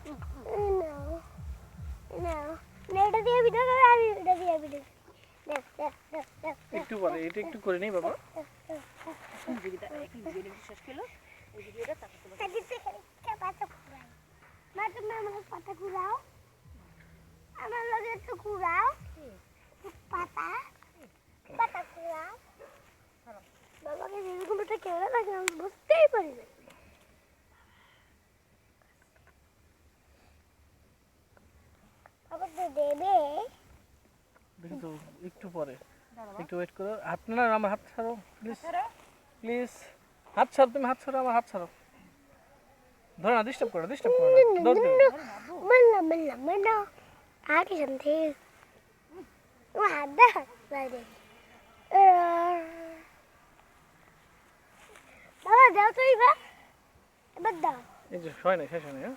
No. No. এটা দিয়ে video করে আমি এটা দিয়ে ভিডিও। একটু পরে এটা একটু করে নেই বাবা। ভিডিওটা এখন ভিডিওটা শেষ করলো এই ভিডিওটা তারপর তোমার মা তুমি আমার পাতা ঘুরাও, আমার লগে একটু ঘুরাও পাতা পাতা ঘুরাও। বাবাকে যেরকম একটা কেমন লাগে আমি বুঝতেই পারি না। বাবা তো দেবে দেখি তো একটু পরে একটু ওয়েট করো। আপনারা আমার হাত ছাড়ো প্লিজ প্লিজ। হাত ছাড়ো, তুমি হাত ছাড়ো, আমার হাত ছাড়ো। ধরো না, ডিস্টার্ব করো না, দৌড় দিও। মল্লা মল্লা মল্লা আগে শুনতে ও হাদা বাইরে বাবা দাও তো এবার দাও। এই যে হয় না, শেষ হয় না। হ্যাঁ